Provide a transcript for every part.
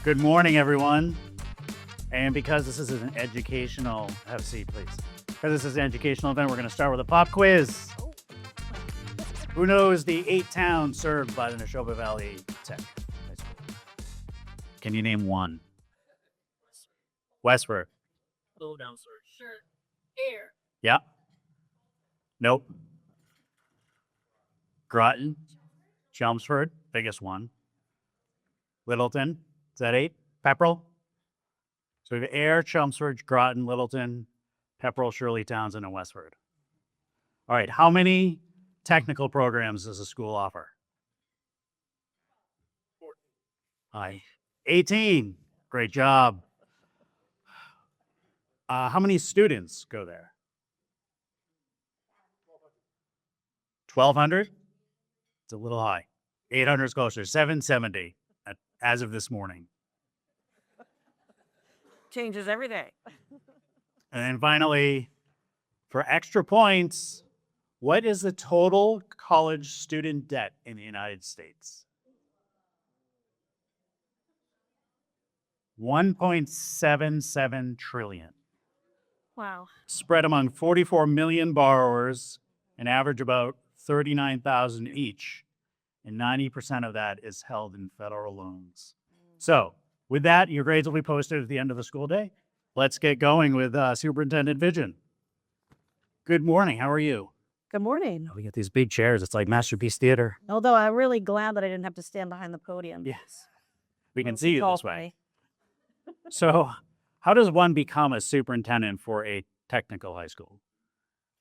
Good morning, everyone. And because this is an educational, have a seat, please. Because this is an educational event, we're going to start with a pop quiz. Who knows the 8 towns served by the Nashoba Valley Tech High School? Can you name one? Westford. Low down, sir. Sure. Air. Yeah. Nope. Groton. Chelmsford, biggest one. Littleton, is that 8? Pepperell? So we have Air, Chelmsford, Groton, Littleton, Pepperell, Shirley, Townsend, and Westford. All right, how many technical programs does the school offer? 18. Great job. How many students go there? 1,200? It's a little high. 800 is closer. 770 as of this morning. Changes every day. And then finally, for extra points, what is the total college student debt in the United States? 1.77 trillion. Wow. Spread among 44 million borrowers, an average about 39,000 each, and 90% of that is held in federal loans. So, with that, your grades will be posted at the end of the school day. Let's get going with Superintendent Pigeon. Good morning. How are you? Good morning. We get these big chairs. It's like Masterpiece Theater. Although I'm really glad that I didn't have to stand behind the podium. Yes. We can see you Tall this for way. me. So, how does one become a superintendent for a technical high school?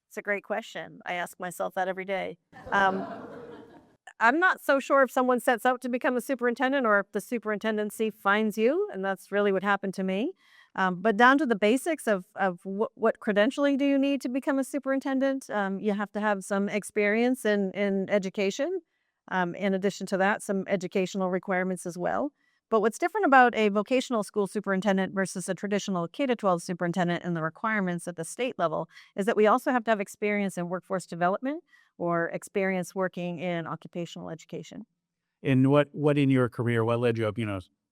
It's a great question. I ask myself that every day. I'm not so sure if someone sets out to become a superintendent or if the superintendency finds you, and that's really what happened to me. But down to the basics of what credentialing do you need to become a superintendent? You have to have some experience in education. In addition to that, some educational requirements as well. But what's different about a vocational school superintendent versus a traditional K-12 superintendent and the requirements at the state level is that we also have to have experience in workforce development or experience working in occupational education. And what in your career, what led you up,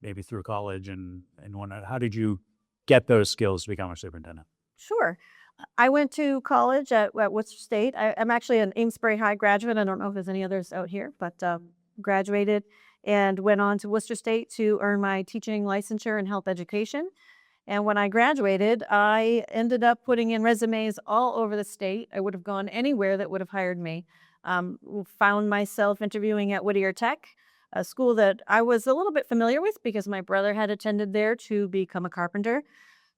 maybe through college and whatnot? How did you get those skills to become a superintendent? Sure. I went to college at Worcester State. I'm actually an Amesbury High graduate. I don't know if there's any others out here, but graduated and went on to Worcester State to earn my teaching licensure in health education. And when I graduated, I ended up putting in resumes all over the state. I would have gone anywhere that would have hired me. Found myself interviewing at Whittier Tech, a school that I was a little bit familiar with because my brother had attended there to become a carpenter,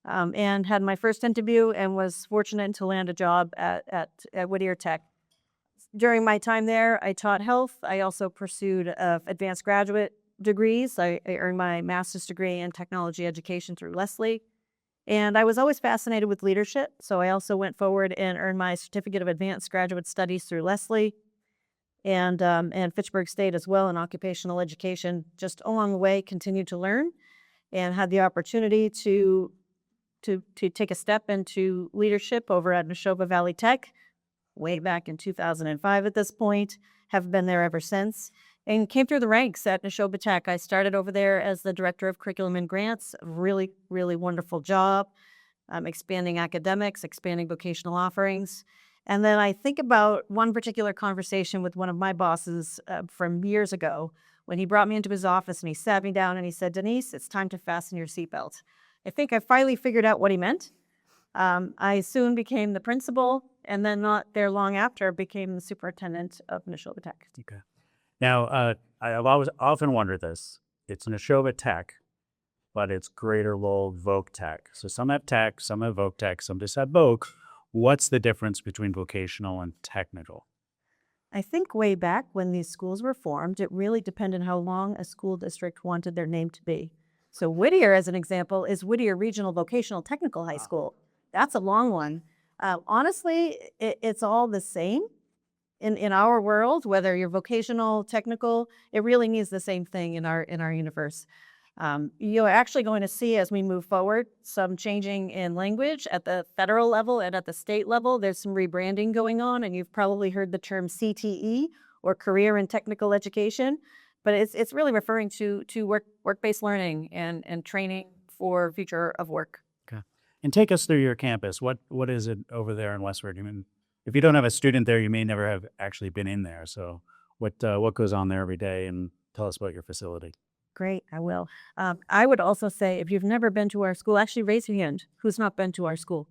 and had my first interview and was fortunate to land a job at Whittier Tech. During my time there, I taught health. I also pursued advanced graduate degrees. I earned my master's degree in technology education through Lesley. And I was always fascinated with leadership. So I also went forward and earned my certificate of advanced graduate studies through Lesley and Fitchburg State as well in occupational education. Just along the way, continued to learn and had the opportunity to take a step into leadership over at Nashoba Valley Tech way back in 2005 at this point, have been there ever since, and came through the ranks at Nashoba Tech. I started over there as the Director of Curriculum and Grants, a really, really wonderful job, expanding academics, expanding vocational offerings. And then I think about one particular conversation with one of my bosses from years ago when he brought me into his office and he sat me down and he said, "Denise, it's time to fasten your seatbelt." I think I finally figured out what he meant. I soon became the principal, and then not there long after became the superintendent of Nashoba Tech. Okay. Now, I've often wondered this. It's Nashoba Tech, but it's Greater Lowell Voc Tech. So some have Tech, some have Voc Tech, some just have Voc. What's the difference between vocational and technical? I think way back when these schools were formed, it really depended how long a school district wanted their name to be. So Whittier, as an example, is Whittier Regional Vocational Technical High School. That's a long one. Honestly, it's all the same in our world, whether you're vocational, technical, it really means the same thing in our universe. You're actually going to see as we move forward some changing in language at the federal level and at the state level. There's some rebranding going on, and you've probably heard the term CTE or Career in Technical Education. but it's really referring to work-based learning and training for future of work. Okay. And take us through your campus. What is it over there in Westford? I mean, if you don't have a student there, you may never have actually been in there. So what goes on there every day? And tell us about your facility. Great, I will. I would also say if you've never been to our school, actually raise your hand. Who's not been to our school?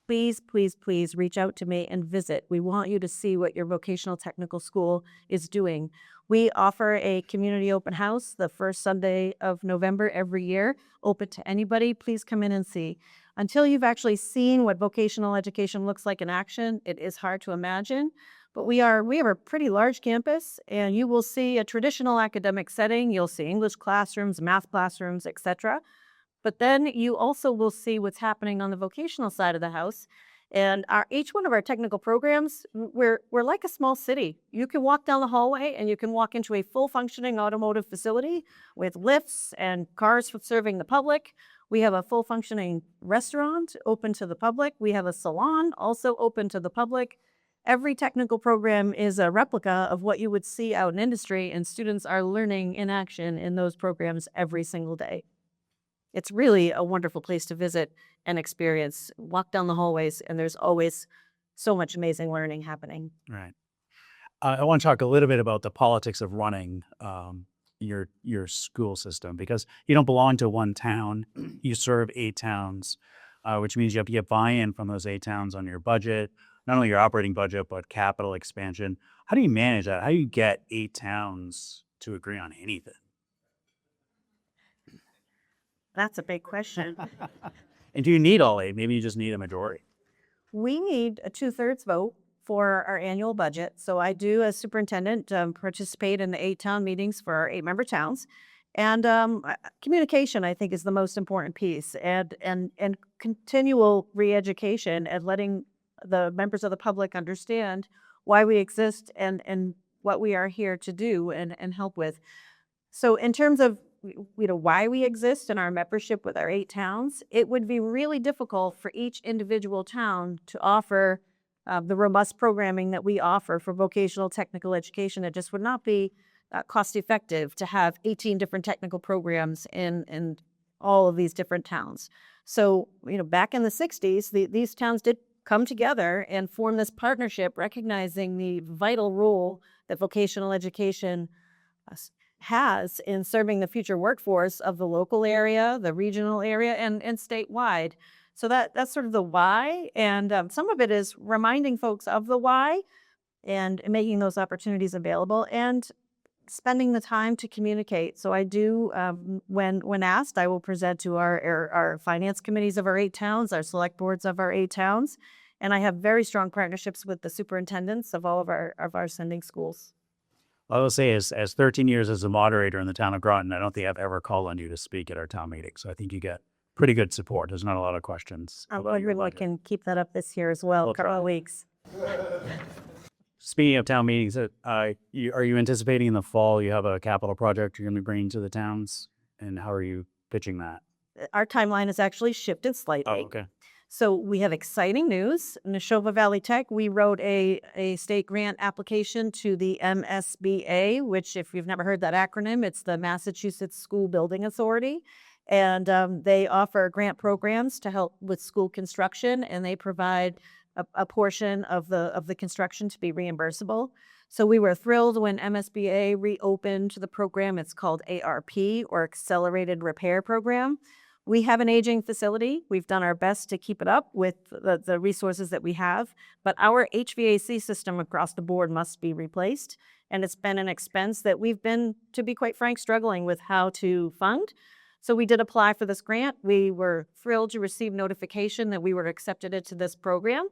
Please, please, please reach out to me and visit. We want you to see what your vocational technical school is doing. We offer a community open house the first Sunday of November every year, open to anybody. Please come in and see. Until you've actually seen what vocational education looks like in action, it is hard to imagine. But we have a pretty large campus, and you will see a traditional academic setting. You'll see English classrooms, math classrooms, etc. But then you also will see what's happening on the vocational side of the house. And each one of our technical programs, we're like a small city. You can walk down the hallway and you can walk into a full functioning automotive facility with lifts and cars for serving the public. We have a full functioning restaurant open to the public. We have a salon also open to the public. Every technical program is a replica of what you would see out in industry, and students are learning in action in those programs every single day. It's really a wonderful place to visit and experience. Walk down the hallways, and there's always so much amazing learning happening. Right. I want to talk a little bit about the politics of running your school system, because you don't belong to one town. You serve 8 towns, which means you have to get buy-in from those 8 towns on your budget, not only your operating budget, but capital expansion. How do you manage that? How do you get 8 towns to agree on anything? That's a big question. And do you need all 8? Maybe you just need a majority. We need a 2/3 vote for our annual budget. So I do, as superintendent, participate in the 8 town meetings for our 8-member towns. And communication, I think, is the most important piece, and continual re-education and letting the members of the public understand why we exist and what we are here to do and help with. So in terms of why we exist and our membership with our 8 towns, it would be really difficult for each individual town to offer the robust programming that we offer for vocational technical education. It just would not be cost effective to have 18 different technical programs in all of these different towns. So, back in the 60s, these towns did come together and form this partnership, recognizing the vital role that vocational education has in serving the future workforce of the local area, the regional area, and statewide. So that's sort of the why, and some of it is reminding folks of the why and making those opportunities available and spending the time to communicate. So I do, when asked, I will present to our finance committees of our 8 towns, our select boards of our 8 towns, and I have very strong partnerships with the superintendents of all of our sending schools. I will say, as 13 years as a moderator in the town of Groton, I don't think I've ever called on you to speak at our town meeting. So I think you get pretty good support. There's not a lot of questions. I'm wondering what can keep that up this year as well, We'll a couple try. of weeks. Speaking of town meetings, are you anticipating in the fall you have a capital project you're going to be bringing to the towns? And how are you pitching that? Our timeline has actually shifted slightly. Oh, okay. So we have exciting news. Nashoba Valley Tech, we wrote a state grant application to the MSBA, which, if you've never heard that acronym, it's the Massachusetts School Building Authority. And they offer grant programs to help with school construction, and they provide a portion of the construction to be reimbursable. So we were thrilled when MSBA reopened the program. It's called ARP, or Accelerated Repair Program. We have an aging facility. We've done our best to keep it up with the resources that we have, but our HVAC system across the board must be replaced. And it's been an expense that we've been, to be quite frank, struggling with how to fund. So we did apply for this grant. We were thrilled to receive notification that we were accepted into this program,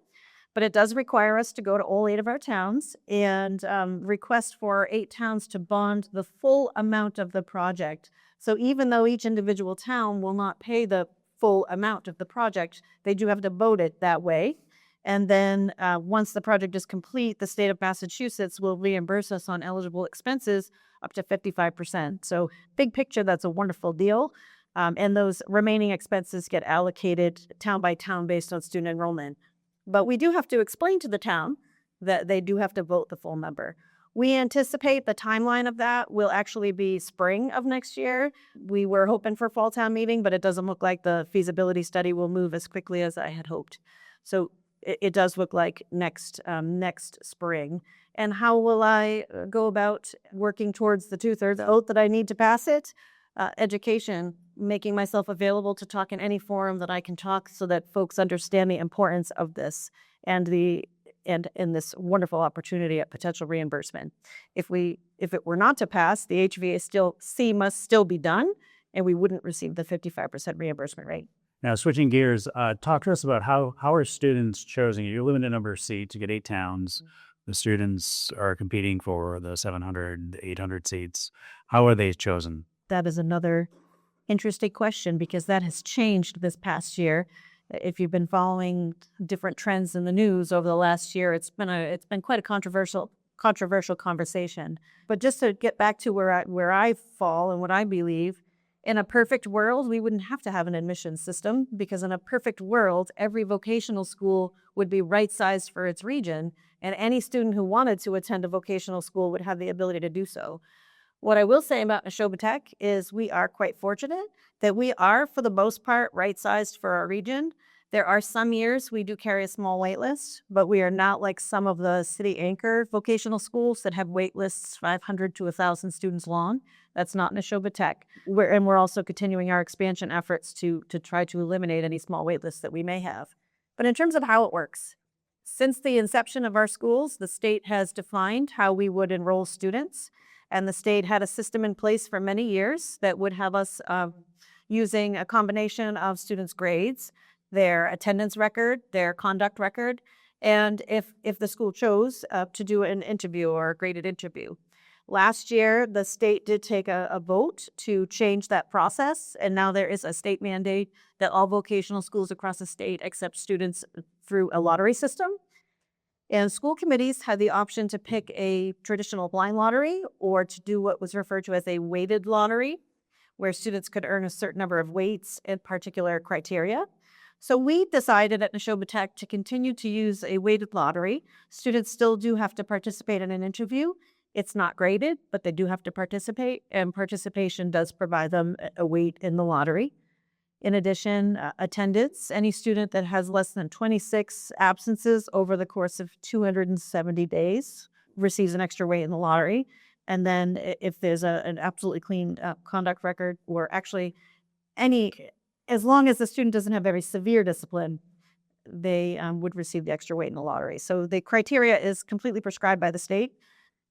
but it does require us to go to all 8 of our towns and request for 8 towns to bond the full amount of the project. So even though each individual town will not pay the full amount of the project, they do have to vote it that way. And then once the project is complete, the state of Massachusetts will reimburse us on eligible expenses up to 55%. So big picture, that's a wonderful deal. And those remaining expenses get allocated town by town based on student enrollment. But we do have to explain to the town that they do have to vote the full number. We anticipate the timeline of that will actually be spring of next year. We were hoping for fall town meeting, but it doesn't look like the feasibility study will move as quickly as I had hoped. So it does look like next spring. And how will I go about working towards the 2/3 vote that I need to pass it? Education, making myself available to talk in any forum that I can talk so that folks understand the importance of this and this wonderful opportunity at potential reimbursement. If it were not to pass, the HVAC must still be done, and we wouldn't receive the 55% reimbursement rate. Now, switching gears, talk to us about how are students chosen? You're limited number of seats. You get 8 towns. The students are competing for the 700, 800 seats. How are they chosen? That is another interesting question because that has changed this past year. If you've been following different trends in the news over the last year, it's been quite a controversial conversation. But just to get back to where I fall and what I believe, in a perfect world, we wouldn't have to have an admission system because in a perfect world, every vocational school would be right-sized for its region, and any student who wanted to attend a vocational school would have the ability to do so. What I will say about Nashoba Tech is we are quite fortunate that we are, for the most part, right-sized for our region. There are some years we do carry a small wait list, but we are not like some of the city anchor vocational schools that have wait lists 500 to 1,000 students long. That's not Nashoba Tech. We're also continuing our expansion efforts to try to eliminate any small wait lists that we may have. But in terms of how it works, since the inception of our schools, the state has defined how we would enroll students. And the state had a system in place for many years that would have us using a combination of students' grades, their attendance record, their conduct record, and if the school chose to do an interview or a graded interview. Last year, the state did take a vote to change that process, and now there is a state mandate that all vocational schools across the state accept students through a lottery system. And school committees had the option to pick a traditional blind lottery or to do what was referred to as a weighted lottery, where students could earn a certain number of weights in particular criteria. So we decided at Nashoba Tech to continue to use a weighted lottery. Students still do have to participate in an interview. It's not graded, but they do have to participate, and participation does provide them a weight in the lottery. In addition, attendance, any student that has less than 26 absences over the course of 270 days receives an extra weight in the lottery. And then if there's an absolutely clean conduct record, or actually as long as the student doesn't have very severe discipline, they would receive the extra weight in the lottery. So the criteria is completely prescribed by the state.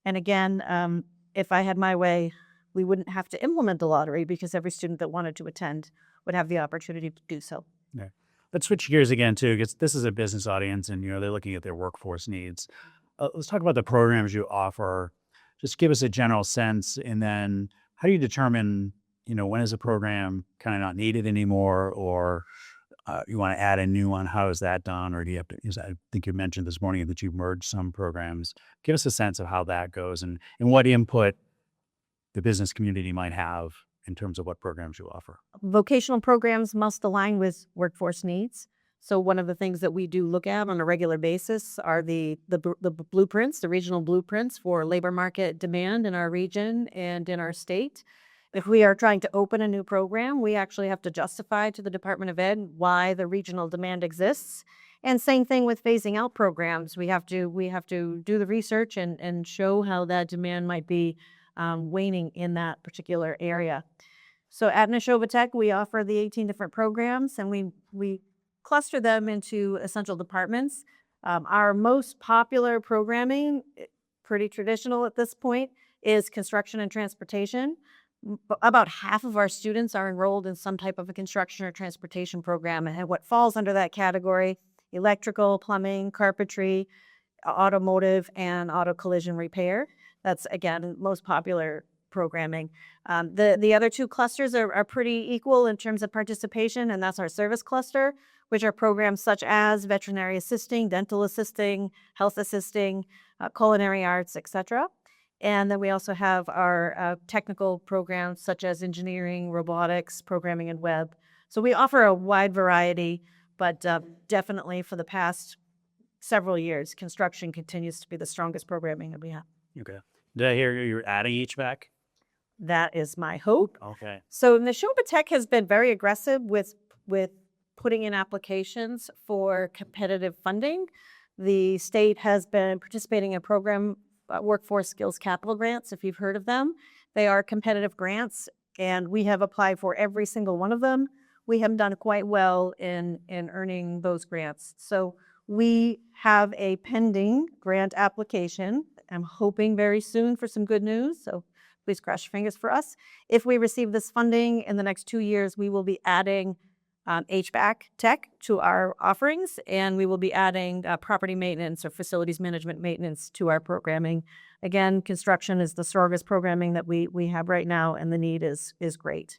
And again, if I had my way, we wouldn't have to implement the lottery because every student that wanted to attend would have the opportunity to do so. Yeah. Let's switch gears again, too, because this is a business audience and, they're looking at their workforce needs. Let's talk about the programs you offer. Just give us a general sense, and then how do you determine, when is a program kind of not needed anymore, or you want to add a new one? How is that done? Or do you have to, I think you mentioned this morning that you've merged some programs. Give us a sense of how that goes and what input the business community might have in terms of what programs you offer. Vocational programs must align with workforce needs. So one of the things that we do look at on a regular basis are the blueprints, the regional blueprints for labor market demand in our region and in our state. If we are trying to open a new program, we actually have to justify to the Department of Ed why the regional demand exists. And same thing with phasing out programs. We have to do the research and show how that demand might be waning in that particular area. So at Nashoba Tech, we offer the 18 different programs, and we cluster them into essential departments. Our most popular programming, pretty traditional at this point, is construction and transportation. About half of our students are enrolled in some type of a construction or transportation program, and what falls under that category: electrical, plumbing, carpentry, automotive, and auto collision repair. That's, again, most popular programming. The other two clusters are pretty equal in terms of participation, and that's our service cluster, which are programs such as veterinary assisting, dental assisting, health assisting, culinary arts, etc. And then we also have our technical programs such as engineering, robotics, programming, and web. So we offer a wide variety, but definitely for the past several years, construction continues to be the strongest programming that we have. Okay. Did I hear you're adding HVAC? That is my hope. Okay. So Nashoba Tech has been very aggressive with putting in applications for competitive funding. The state has been participating in a program, Workforce Skills Capital Grants, if you've heard of them. They are competitive grants, and we have applied for every single one of them. We have done quite well in earning those grants. So we have a pending grant application. I'm hoping very soon for some good news. So please cross your fingers for us. If we receive this funding in the next 2 years, we will be adding HVAC tech to our offerings, and we will be adding property maintenance or facilities management maintenance to our programming. Again, construction is the strongest programming that we have right now, and the need is great.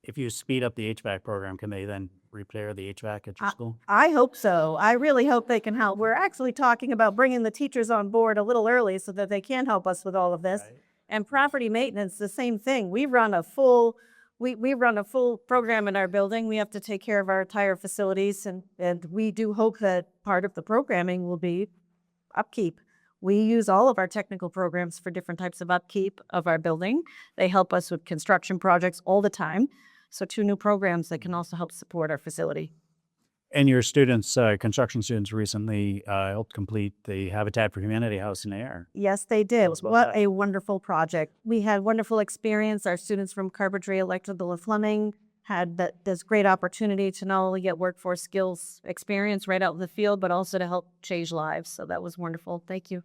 If you speed up the HVAC program, can they then repair the HVAC at your school? I hope so. I really hope they can help. We're actually talking about bringing the teachers on board a little early so that they can help us with all of this. Right. And property maintenance, the same thing. We run a full program in our building. We have to take care of our entire facilities, and we do hope that part of the programming will be upkeep. We use all of our technical programs for different types of upkeep of our building. They help us with construction projects all the time. So 2 new programs that can also help support our facility. And your students, construction students, recently helped complete the Habitat for Humanity house in air. Yes, they did. Tell us about What that. a wonderful project. We had wonderful experience. Our students from Carpentry, Electrical, and Fleming had this great opportunity to not only get workforce skills experience right out in the field, but also to help change lives. So that was wonderful. Thank you.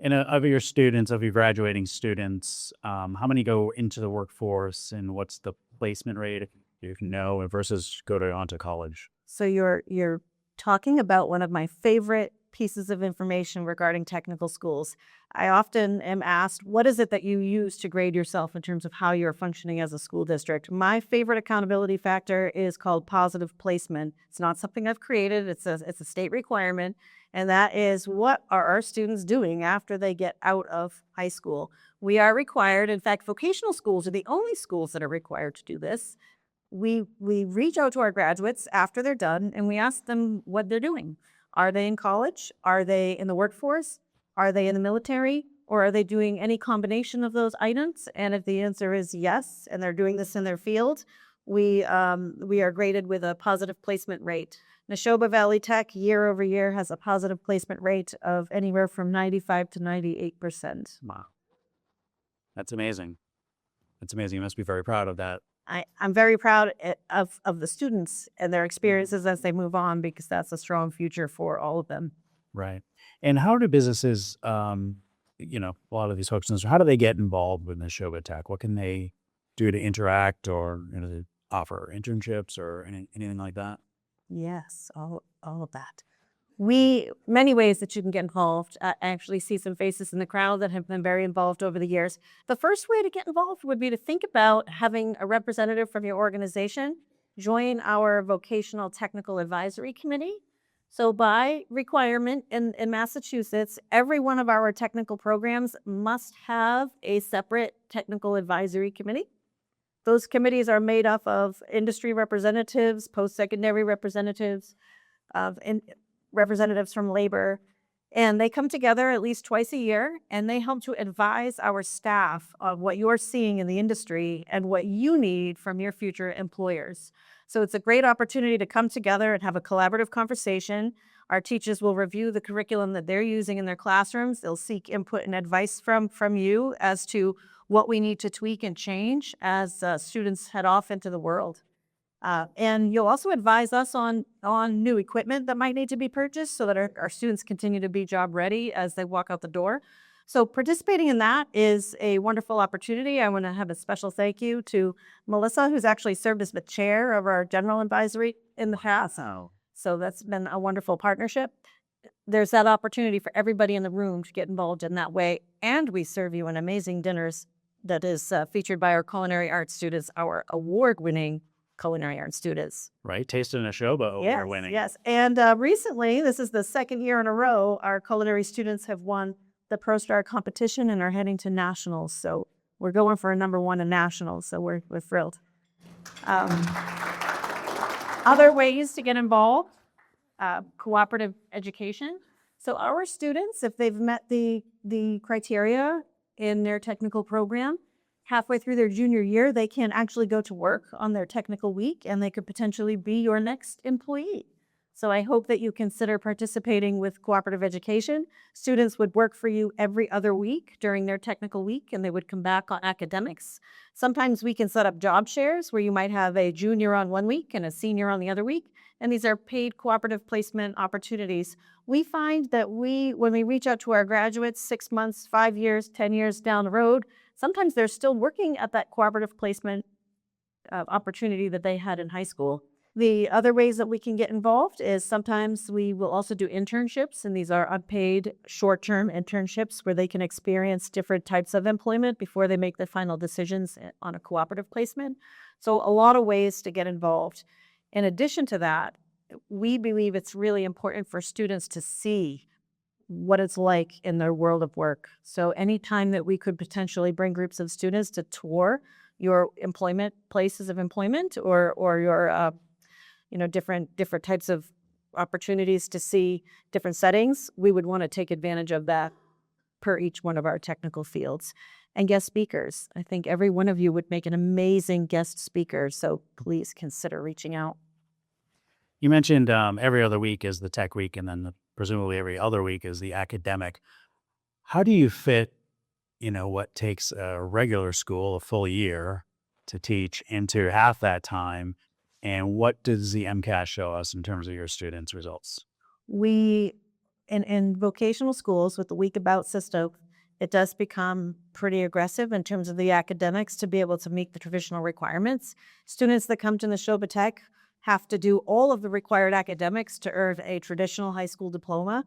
And of your students, of your graduating students, how many go into the workforce, and what's the placement rate, if you know, versus on to college? So you're talking about one of my favorite pieces of information regarding technical schools. I often am asked, what is it that you use to grade yourself in terms of how you're functioning as a school district? My favorite accountability factor is called positive placement. It's not something I've created. It's a state requirement. And that is, what are our students doing after they get out of high school? We are required, in fact, vocational schools are the only schools that are required to do this. We reach out to our graduates after they're done, and we ask them what they're doing. Are they in college? Are they in the workforce? Are they in the military? Or are they doing any combination of those items? And if the answer is yes, and they're doing this in their field, we are graded with a positive placement rate. Nashoba Valley Tech year over year has a positive placement rate of anywhere from 95 to 98%. Wow. That's amazing. That's amazing. You must be very proud of that. I'm very proud of the students and their experiences as they move on, because that's a strong future for all of them. Right. And how do businesses, a lot of these folks, how do they get involved with Nashoba Tech? What can they do to interact, or to offer internships or anything like that? Yes, all of that. Many ways that you can get involved. I actually see some faces in the crowd that have been very involved over the years. The first way to get involved would be to think about having a representative from your organization join our Vocational Technical Advisory Committee. So by requirement in Massachusetts, every one of our technical programs must have a separate technical advisory committee. Those committees are made up of industry representatives, post-secondary representatives, representatives from labor, and they come together at least twice a year, and they help to advise our staff of what you're seeing in the industry and what you need from your future employers. So it's a great opportunity to come together and have a collaborative conversation. Our teachers will review the curriculum that they're using in their classrooms. They'll seek input and advice from you as to what we need to tweak and change as students head off into the world. And you'll also advise us on new equipment that might need to be purchased so that our students continue to be job ready as they walk out the door. So participating in that is a wonderful opportunity. I want to have a special thank you to Melissa, who's actually served as the chair of our general advisory in the past. Wow. So that's been a wonderful partnership. There's that opportunity for everybody in the room to get involved in that way. And we serve you an amazing dinners that is featured by our culinary arts students, our award-winning culinary arts students. Right. Taste of Nashoba Yes, award winning. yes. And recently, this is the second year in a row, our culinary students have won the Pro Star competition and are heading to nationals. So we're going for a #1 in nationals. So we're thrilled. Other ways to get involved, cooperative education. So our students, if they've met the criteria in their technical program. Halfway through their junior year, they can actually go to work on their technical week and they could potentially be your next employee. So I hope that you consider participating with cooperative education. Students would work for you every other week during their technical week and they would come back on academics. Sometimes we can set up job shares where you might have a junior on one week and a senior on the other week. And these are paid cooperative placement opportunities. We find that when we reach out to our graduates 6 months, 5 years, 10 years down the road, sometimes they're still working at that cooperative placement opportunity that they had in high school. The other ways that we can get involved is sometimes we will also do internships, and these are unpaid short-term internships where they can experience different types of employment before they make their final decisions on a cooperative placement. So a lot of ways to get involved. In addition to that, we believe it's really important for students to see what it's like in their world of work. So anytime that we could potentially bring groups of students to tour your employment places of employment or your different types of opportunities to see different settings, we would want to take advantage of that per each one of our technical fields. And guest speakers. I think every one of you would make an amazing guest speaker, so please consider reaching out. You mentioned every other week is the tech week, and then presumably every other week is the academic. How do you fit, what takes a regular school a full year to teach into half that time? And what does the MCAS show us in terms of your students' results? We, in vocational schools with the week about system, it does become pretty aggressive in terms of the academics to be able to meet the traditional requirements. Students that come to Nashoba Tech have to do all of the required academics to earn a traditional high school diploma,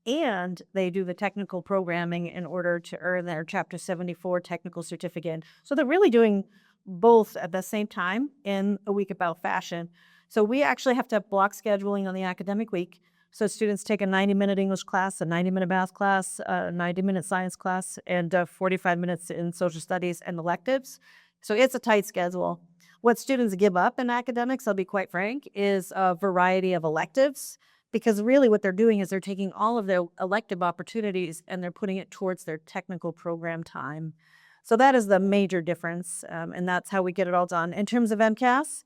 and they do the technical programming in order to earn their Chapter 74 technical certificate. So they're really doing both at the same time in a week about fashion. So we actually have to have block scheduling on the academic week. So students take a 90-minute English class, a 90-minute math class, a 90-minute science class, and 45 minutes in social studies and electives. So it's a tight schedule. What students give up in academics, I'll be quite frank, is a variety of electives, because really what they're doing is they're taking all of their elective opportunities and they're putting it towards their technical program time. So that is the major difference, and that's how we get it all done. In terms of MCAS,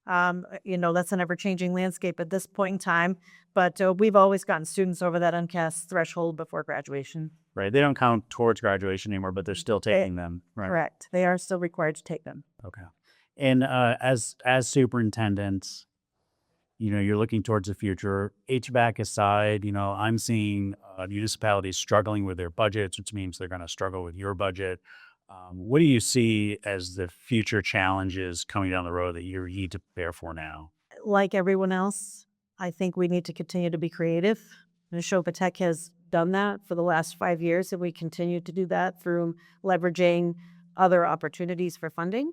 that's an ever-changing landscape at this point in time, but we've always gotten students over that MCAS threshold before graduation. Right. They don't count towards graduation anymore, but they're still taking them. Right. Correct. They are still required to take them. Okay. And as superintendents, you're looking towards the future. HVAC aside, I'm seeing municipalities struggling with their budgets, which means they're going to struggle with your budget. What do you see as the future challenges coming down the road that you need to prepare for now? Like everyone else, I think we need to continue to be creative. Nashoba Tech has done that for the last 5 years, and we continue to do that through leveraging other opportunities for funding.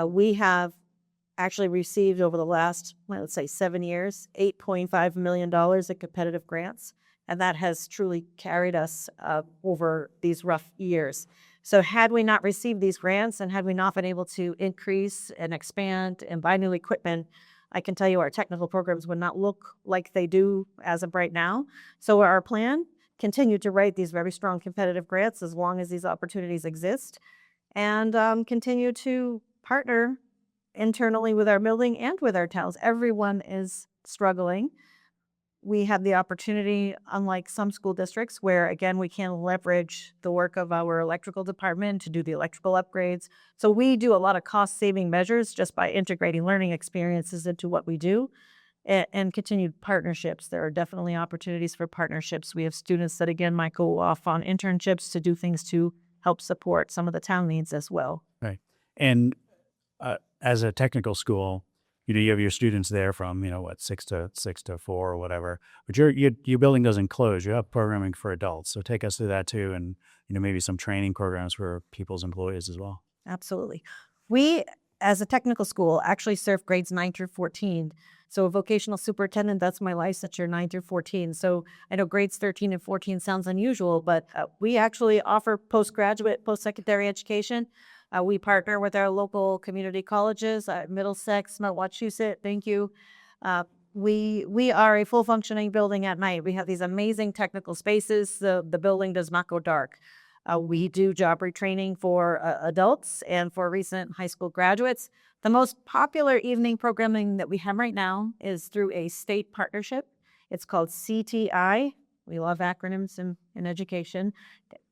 We have actually received over the last, let's say, 7 years, $8.5 million in competitive grants, and that has truly carried us over these rough years. So had we not received these grants and had we not been able to increase and expand and buy new equipment, I can tell you our technical programs would not look like they do as of right now. So our plan, continue to write these very strong competitive grants as long as these opportunities exist, and continue to partner internally with our building and with our towns. Everyone is struggling. We have the opportunity, unlike some school districts, where, again, we can leverage the work of our electrical department to do the electrical upgrades. So we do a lot of cost-saving measures just by integrating learning experiences into what we do, and continued partnerships. There are definitely opportunities for partnerships. We have students that, again, might go off on internships to do things to help support some of the town needs as well. Right. And as a technical school, you have your students there from, 6 to 4 or whatever, but your building doesn't close. You have programming for adults. So take us through that too. And, maybe some training programs for people's employees as well. Absolutely. We, as a technical school, actually serve grades 9 through 14. So a vocational superintendent, that's my licensure, 9 through 14. So I know grades 13 and 14 sounds unusual, but we actually offer postgraduate, post-secondary education. We partner with our local community colleges, Middlesex, Mount Wachusett, thank you. We are a full functioning building at night. We have these amazing technical spaces. The building does not go dark. We do job retraining for adults and for recent high school graduates. The most popular evening programming that we have right now is through a state partnership. It's called CTI. We love acronyms in education.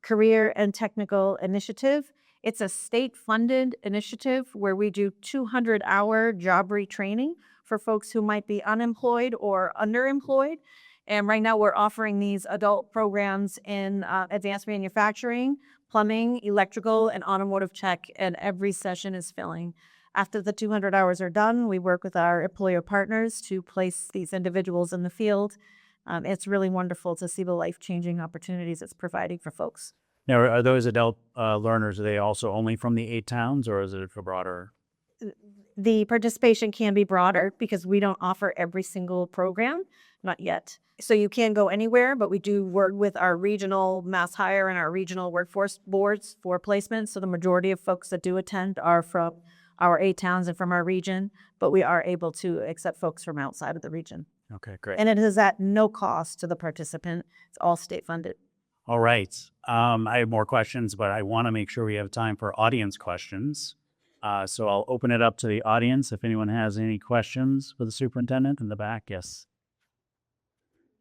Career and Technical Initiative. It's a state-funded initiative where we do 200-hour job retraining for folks who might be unemployed or underemployed. And right now we're offering these adult programs in advanced manufacturing, plumbing, electrical, and automotive tech, and every session is filling. After the 200 hours are done, we work with our employer partners to place these individuals in the field. It's really wonderful to see the life-changing opportunities it's providing for folks. Now, are those adult learners, are they also only from the 8 towns, or is it for broader? The participation can be broader because we don't offer every single program, not yet. So you can go anywhere, but we do work with our regional mass hire and our regional workforce boards for placement. So the majority of folks that do attend are from our 8 towns and from our region, but we are able to accept folks from outside of the region. Okay, great. And it is at no cost to the participant. It's all state funded. All right. I have more questions, but I want to make sure we have time for audience questions. So I'll open it up to the audience. If anyone has any questions for the superintendent in the back, yes.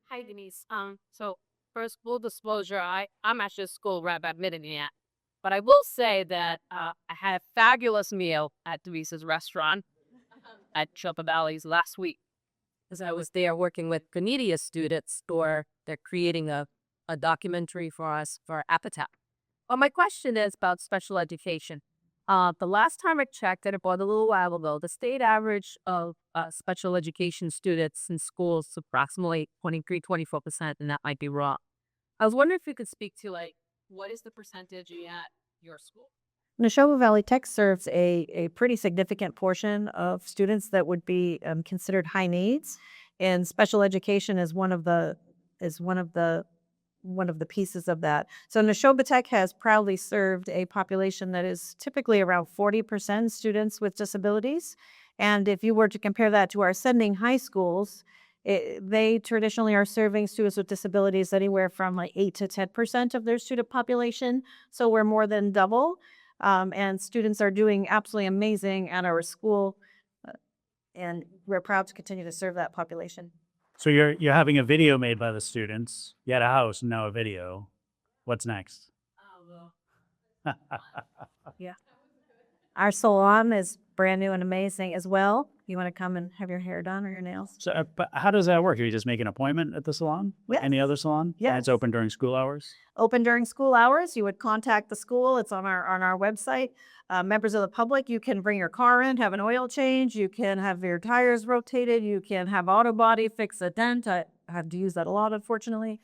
Hi, Denise. So first, full disclosure, I'm actually a school rep at Mid-Indiana, but I will say that I had a fabulous meal at Denise's restaurant at Nashoba Valley's last week, because I was there working with Canadian students, or they're creating a documentary for us for Appetite. Well, my question is about special education. The last time I checked, and about a little while ago, the state average of special education students in schools is approximately 23-24%, and that might be wrong. I was wondering if you could speak to, like, what is the percentage at your school? Nashoba Valley Tech serves a pretty significant portion of students that would be considered high needs, and special education is one of the pieces of that. So Nashoba Tech has proudly served a population that is typically around 40% students with disabilities. And if you were to compare that to our sending high schools, they traditionally are serving students with disabilities anywhere from like 8 to 10% of their student population. So we're more than double. And students are doing absolutely amazing at our school. And we're proud to continue to serve that population. So you're having a video made by the students. You had a house, now a video. What's next? Yeah. Our salon is brand new and amazing as well. You want to come and have your hair done or your nails? So, but how does that work? You just make an appointment at the salon? Yes. Any other salon? And Yes. it's open during school hours? Open during school hours. You would contact the school. It's on our website. Members of the public, you can bring your car in, have an oil change. You can have your tires rotated. You can have auto body, fix a dent. I have to use that a lot, unfortunately.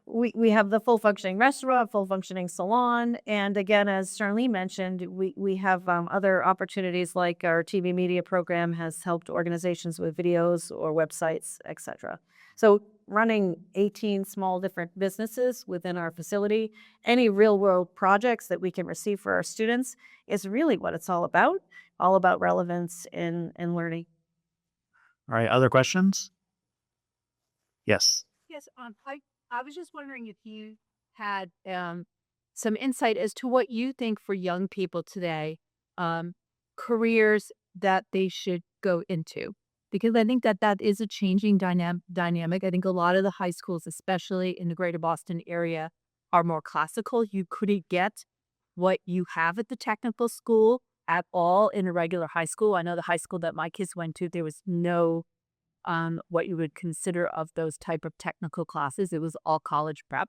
We have the full functioning restaurant, full functioning salon. And again, as Charlene mentioned, we have other opportunities, like our TV media program has helped organizations with videos or websites, etc. So running 18 small different businesses within our facility, any real world projects that we can receive for our students is really what it's all about relevance in learning. All right, other questions? Yes. Yes, I was just wondering if you had some insight as to what you think for young people today, careers that they should go into. Because I think that is a changing dynamic. I think a lot of the high schools, especially in the greater Boston area, are more classical. You couldn't get what you have at the technical school at all in a regular high school. I know the high school that my kids went to, there was no what you would consider of those type of technical classes. It was all college prep.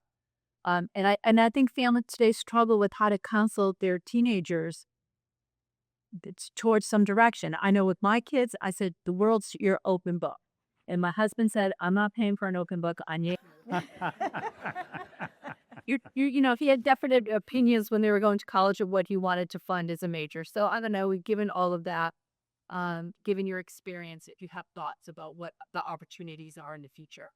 And I think families today struggle with how to counsel their teenagers towards some direction. I know with my kids, I said, the world's your open book. And my husband said, I'm not paying for an open book on you. He had definite opinions when they were going to college of what he wanted to fund as a major. So I don't know, given all of that, given your experience, if you have thoughts about what the opportunities are in the future.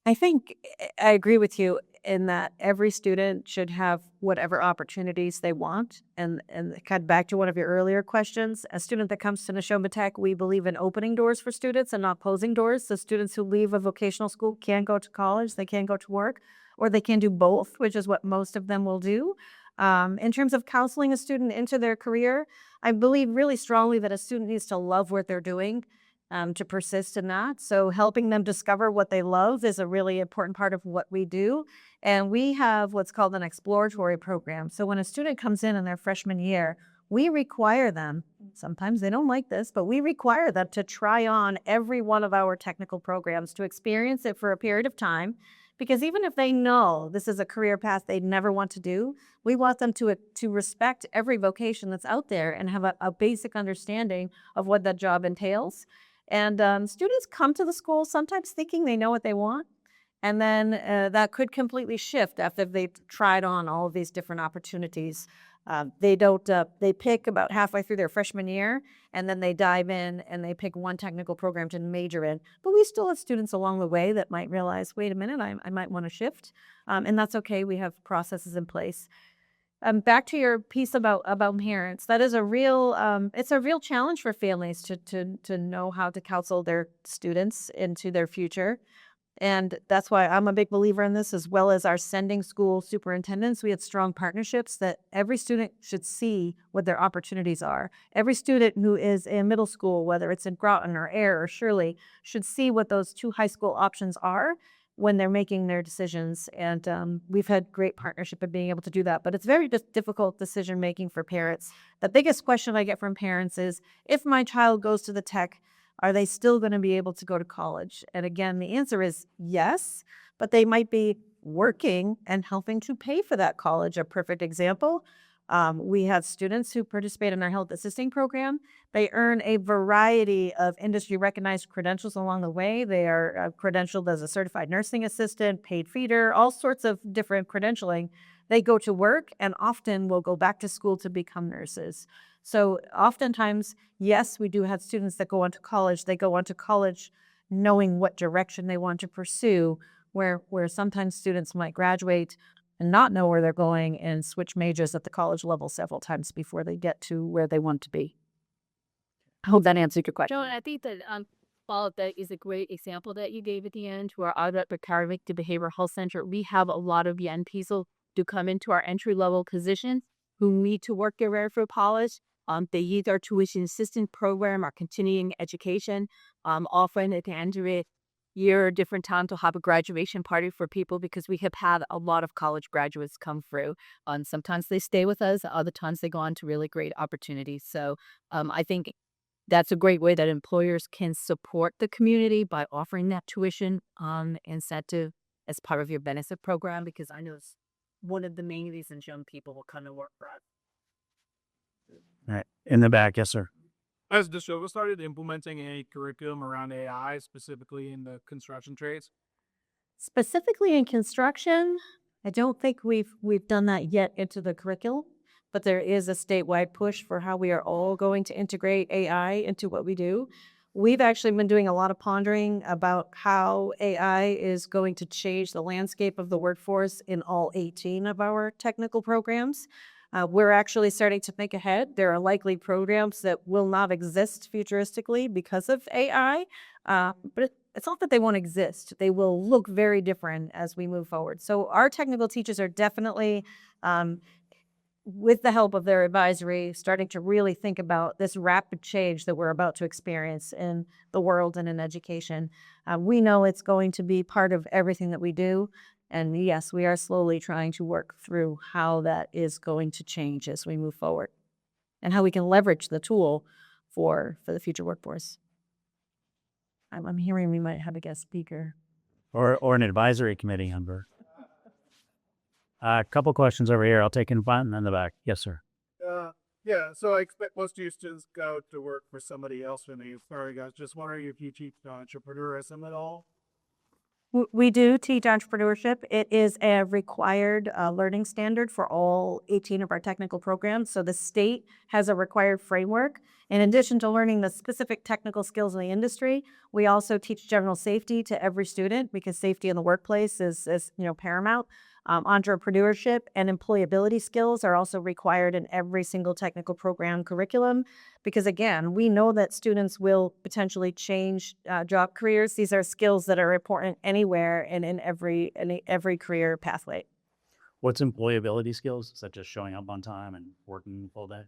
I think I agree with you in that every student should have whatever opportunities they want. And kind of back to one of your earlier questions, a student that comes to Nashoba Tech, we believe in opening doors for students and not closing doors. So students who leave a vocational school can go to college, they can go to work. or they can do both, which is what most of them will do. In terms of counseling a student into their career, I believe really strongly that a student needs to love what they're doing to persist in that. So helping them discover what they love is a really important part of what we do. And we have what's called an exploratory program. So when a student comes in their freshman year, we require them, sometimes they don't like this, but we require them to try on every one of our technical programs, to experience it for a period of time. Because even if they know this is a career path they never want to do, we want them to respect every vocation that's out there and have a basic understanding of what that job entails. And students come to the school sometimes thinking they know what they want. And then that could completely shift after they've tried on all of these different opportunities. They pick about halfway through their freshman year, and then they dive in and they pick one technical program to major in. But we still have students along the way that might realize, wait a minute, I might want to shift. And that's okay. We have processes in place. Back to your piece about parents, that is a real it's a real challenge for families to know how to counsel their students into their future. And that's why I'm a big believer in this, as well as our sending school superintendents. We had strong partnerships that every student should see what their opportunities are. Every student who is in middle school, whether it's in Groton or Air or Shirley, should see what those two high school options are when they're making their decisions. And we've had great partnership in being able to do that. But it's very difficult decision making for parents. The biggest question I get from parents is, if my child goes to the tech, are they still going to be able to go to college? And again, the answer is yes, but they might be working and helping to pay for that college. A perfect example, we have students who participate in our health assisting program. They earn a variety of industry recognized credentials along the way. They are credentialed as a certified nursing assistant, paid feeder, all sorts of different credentialing. They go to work and often will go back to school to become nurses. So oftentimes, yes, we do have students that go on to college. They go on to college knowing what direction they want to pursue, where sometimes students might graduate and not know where they're going and switch majors at the college level several times before they get to where they want to be. I hope that answered your question. Joan, I think that all of that is a great example that you gave at the end to our Audit Rekarvik to Behavioral Health Center. We have a lot of young people to come into our entry-level positions who need to work their way through college. They use our tuition assistance program, our continuing education, often at the end of it year, different time to have a graduation party for people, because we have had a lot of college graduates come through. Sometimes they stay with us, other times they go on to really great opportunities. So I think that's a great way that employers can support the community by offering that tuition incentive as part of your benefit program, because I know it's one of the main reasons young people will come to work for us. All right. In the back. Yes, sir. Has Nashoba started implementing a curriculum around AI, specifically in the construction trades? Specifically in construction, I don't think we've done that yet into the curriculum, but there is a statewide push for how we are all going to integrate AI into what we do. We've actually been doing a lot of pondering about how AI is going to change the landscape of the workforce in all 18 of our technical programs. We're actually starting to think ahead. There are likely programs that will not exist futuristically because of AI, but it's not that they won't exist. They will look very different as we move forward. So our technical teachers are definitely, with the help of their advisory, starting to really think about this rapid change that we're about to experience in the world and in education. We know it's going to be part of everything that we do. And yes, we are slowly trying to work through how that is going to change as we move forward and how we can leverage the tool for the future workforce. I'm hearing we might have a guest speaker. Or an advisory committee member. A couple questions over here. I'll take in front and then the back. Yes, sir. Yeah, so I expect most of your students go to work for somebody else when they start. I was just wondering if you teach entrepreneurism at all? We do teach entrepreneurship. It is a required learning standard for all 18 of our technical programs. So the state has a required framework. In addition to learning the specific technical skills in the industry, we also teach general safety to every student, because safety in the workplace is paramount. Entrepreneurship and employability skills are also required in every single technical program curriculum because, again, we know that students will potentially change job careers. These are skills that are important anywhere and in every career pathway. What's employability skills? Is that just showing up on time and working full day?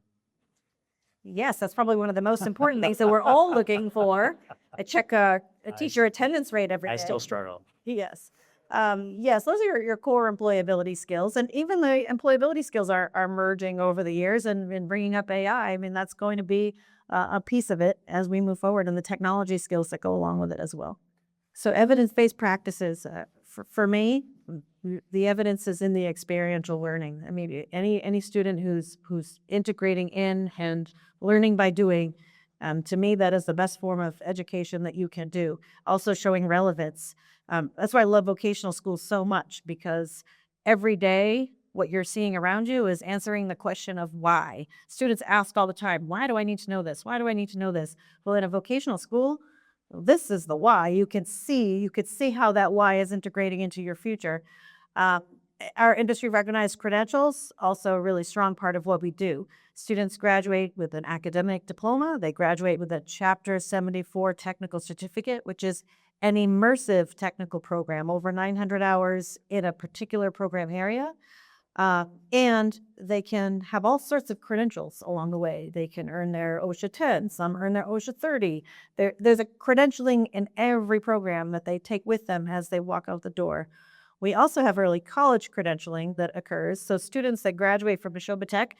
Yes, that's probably one of the most important things that we're all looking for. I check a teacher attendance rate every day. I still struggle. Yes. Yes, those are your core employability skills. And even the employability skills are merging over the years and bringing up AI. I mean, that's going to be a piece of it as we move forward and the technology skills that go along with it as well. So evidence-based practices, for me, the evidence is in the experiential learning. I mean, any student who's integrating in and learning by doing, to me, that is the best form of education that you can do. Also showing relevance. That's why I love vocational schools so much, because every day what you're seeing around you is answering the question of why. Students ask all the time, why do I need to know this? Why do I need to know this? Well, in a vocational school, this is the why. You could see how that why is integrating into your future. Our industry recognized credentials, also a really strong part of what we do. Students graduate with an academic diploma. They graduate with a Chapter 74 technical certificate, which is an immersive technical program, over 900 hours in a particular program area. And they can have all sorts of credentials along the way. They can earn their OSHA 10, some earn their OSHA 30. There's a credentialing in every program that they take with them as they walk out the door. We also have early college credentialing that occurs. So students that graduate from Nashoba Tech,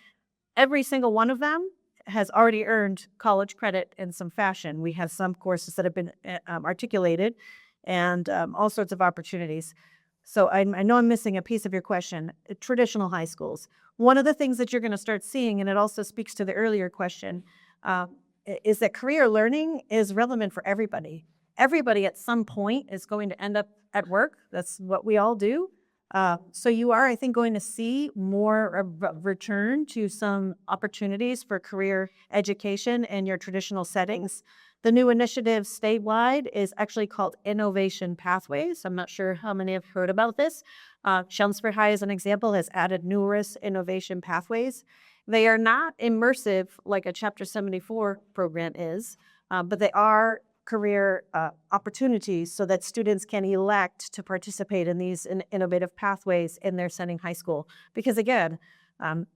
every single one of them has already earned college credit in some fashion. We have some courses that have been articulated and all sorts of opportunities. So I know I'm missing a piece of your question. Traditional high schools. One of the things that you're going to start seeing, and it also speaks to the earlier question, is that career learning is relevant for everybody. Everybody at some point is going to end up at work. That's what we all do. So you are, I think, going to see more return to some opportunities for career education in your traditional settings. The new initiative statewide is actually called Innovation Pathways. I'm not sure how many have heard about this. Chelmsford High, as an example, has added numerous innovation pathways. They are not immersive like a Chapter 74 program is, but they are career opportunities so that students can elect to participate in these innovative pathways in their setting high school. Because again,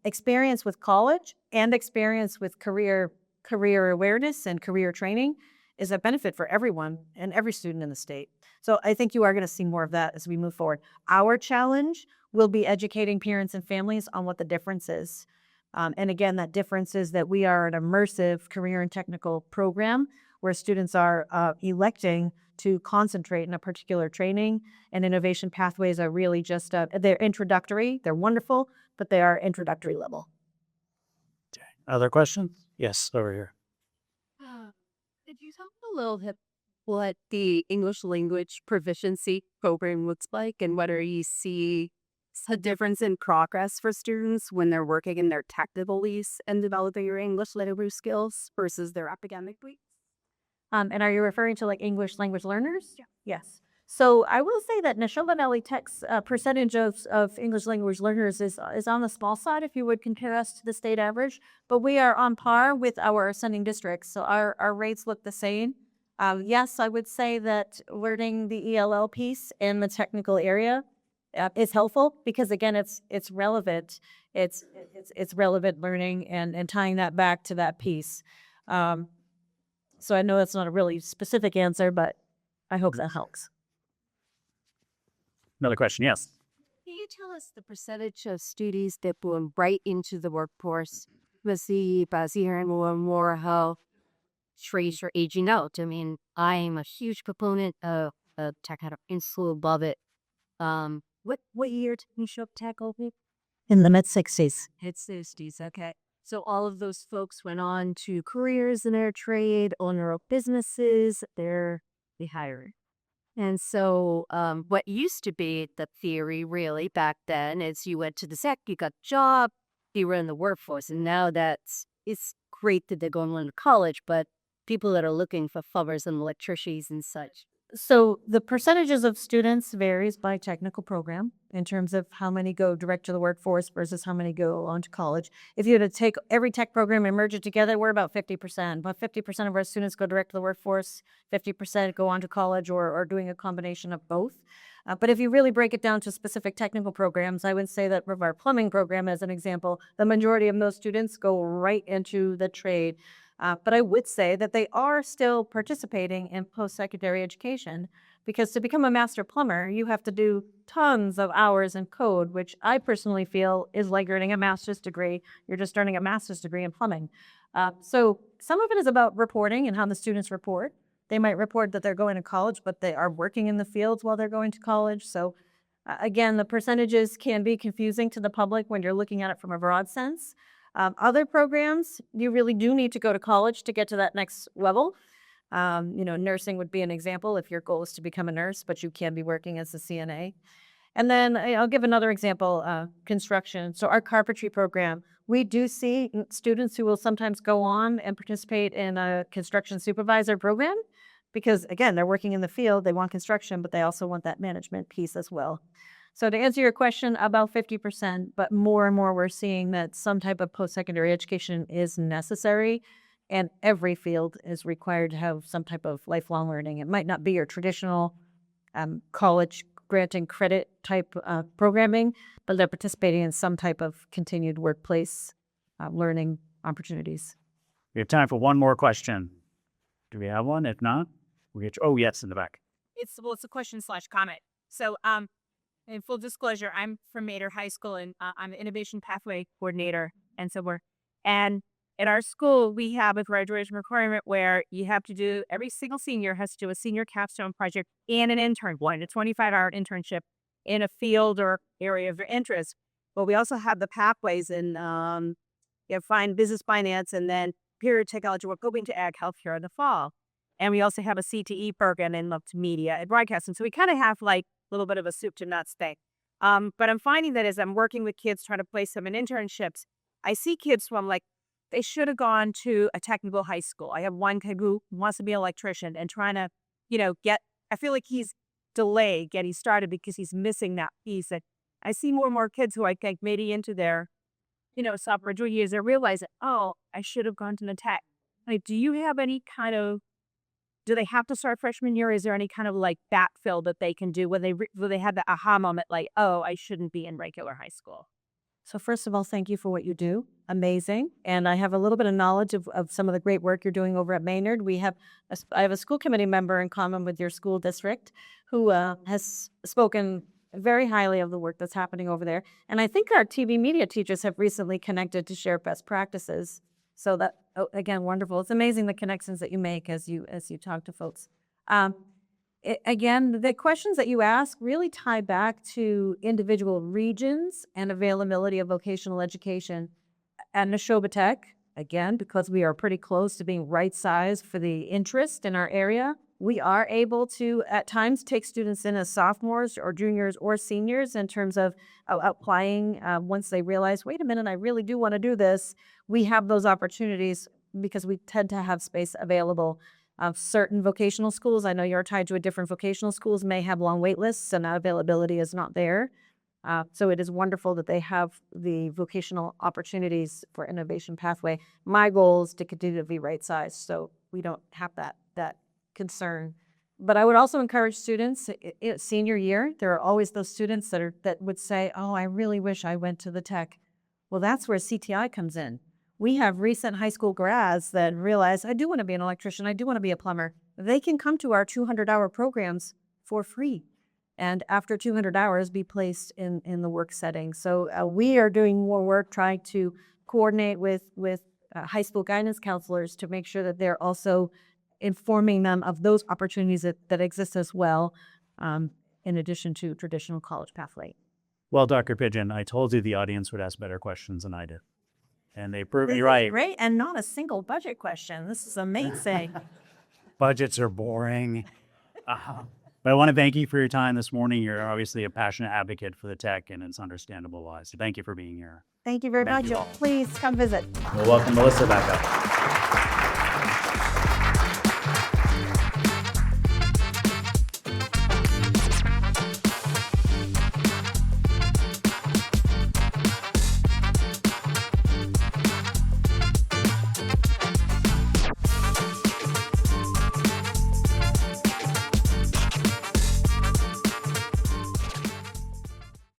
experience with college and experience with career awareness and career training is a benefit for everyone and every student in the state. So I think you are going to see more of that as we move forward. Our challenge will be educating parents and families on what the difference is. And again, that difference is that we are an immersive career and technical program where students are electing to concentrate in a particular training, and innovation pathways are really just, they're introductory, they're wonderful, but they are introductory level. Other questions? Yes, over here. Could you talk a little bit what the English language proficiency program looks like and whether you see a difference in progress for students when they're working in their technical lease and developing your English language skills versus their academic weeks? And are you referring to like English language learners? Yeah. Yes. So I will say that Nashoba Valley Tech's percentage of English language learners is on the small side if you would compare us to the state average, but we are on par with our ascending districts. So our rates look the same. Yes, I would say that learning the ELL piece in the technical area is helpful because again, it's relevant. It's relevant learning and tying that back to that piece. So I know that's not a really specific answer, but I hope that helps. Another question? Yes. Can you tell us the percentage of students that go right into the workforce? Kasi hearing more and more how trades are aging out. I mean, I'm a huge proponent of tech in school, above it. What year did Nashoba Tech open? In the mid-60s. It's 60s, okay. So all of those folks went on to careers in their trade, owner of businesses, they hired. And so what used to be the theory really back then is you went to the SEC, you got a job, you were in the workforce. And now it's great that they're going to college, but people that are looking for plumbers and electricians and such, So the percentages of students varies by technical program in terms of how many go direct to the workforce versus how many go on to college. If you were to take every tech program and merge it together, we're about 50%. About 50% of our students go direct to the workforce, 50% go on to college or doing a combination of both. But if you really break it down to specific technical programs, I would say that with our plumbing program, as an example, the majority of those students go right into the trade. But I would say that they are still participating in post-secondary education because to become a master plumber, you have to do tons of hours in code, which I personally feel is like earning a master's degree. You're just earning a master's degree in plumbing. So some of it is about reporting and how the students report. They might report that they're going to college, but they are working in the fields while they're going to college. So again, the percentages can be confusing to the public when you're looking at it from a broad sense. Other programs, you really do need to go to college to get to that next level. Nursing would be an example if your goal is to become a nurse, but you can be working as a CNA. And then I'll give another example, construction. So our carpentry program, we do see students who will sometimes go on and participate in a construction supervisor program because, again, they're working in the field, they want construction, but they also want that management piece as well. So to answer your question, about 50%, but more and more we're seeing that some type of post-secondary education is necessary and every field is required to have some type of lifelong learning. It might not be your traditional college granting credit type programming, but they're participating in some type of continued workplace learning opportunities. We have time for one more question. Do we have one? If not, we get oh yes, in the back. It's a question/comment. So in full disclosure, I'm from Mater High School and I'm the Innovation Pathway Coordinator. And at our school, we have a graduation requirement where you have to do, every single senior has to do a senior capstone project and an intern, a 25-hour internship in a field or area of your interest. But we also have the pathways in business finance and then period technology. We're going to ag healthcare in the fall. And we also have a CTE program in multimedia and broadcasting. So we kind of have like a little bit of a soup to nuts thing. But I'm finding that as I'm working with kids, trying to place them in internships, I see kids who I'm like, they should have gone to a technical high school. I have one kid who wants to be an electrician and trying to, I feel like he's delayed getting started because he's missing that piece. And I see more and more kids who I think maybe into their, sophomore, junior years, they realize that, oh, I should have gone to the tech. Like, do you have any kind of, do they have to start freshman year? Is there any kind of like backfill that they can do when they have the aha moment, like, oh, I shouldn't be in regular high school? So first of all, thank you for what you do. Amazing. And I have a little bit of knowledge of some of the great work you're doing over at Maynard. I have a school committee member in common with your school district who has spoken very highly of the work that's happening over there. And I think our TV media teachers have recently connected to share best practices. So that, again, wonderful. It's amazing the connections that you make as you talk to folks. Again, the questions that you ask really tie back to individual regions and availability of vocational education. At Nashoba Tech, again, because we are pretty close to being right-sized for the interest in our area, we are able to, at times, take students in as sophomores or juniors or seniors in terms of applying once they realize, wait a minute, I really do want to do this. We have those opportunities because we tend to have space available. Certain vocational schools, I know you're tied to a different vocational schools, may have long wait lists and that availability is not there. So it is wonderful that they have the vocational opportunities for Innovation Pathway. My goal is to continue to be right-sized so we don't have that concern. But I would also encourage students, senior year, there are always those students that would say, oh, I really wish I went to the tech. Well, that's where CTI comes in. We have recent high school grads that realize, I do want to be an electrician, I do want to be a plumber. They can come to our 200-hour programs for free. And after 200 hours, be placed in the work setting. So we are doing more work trying to coordinate with high school guidance counselors to make sure that they're also informing them of those opportunities that exist as well, in addition to traditional college pathway. Well, Dr. Pigeon, I told you the audience would ask better questions than I did. And they proved me right. Great, and not a single budget question. This is amazing. Budgets are boring. But I want to thank you for your time this morning. You're obviously a passionate advocate for the tech, and it's understandable why. So thank you for being here. Thank you very Thank much. you all. Please come visit. We'll welcome Melissa back up.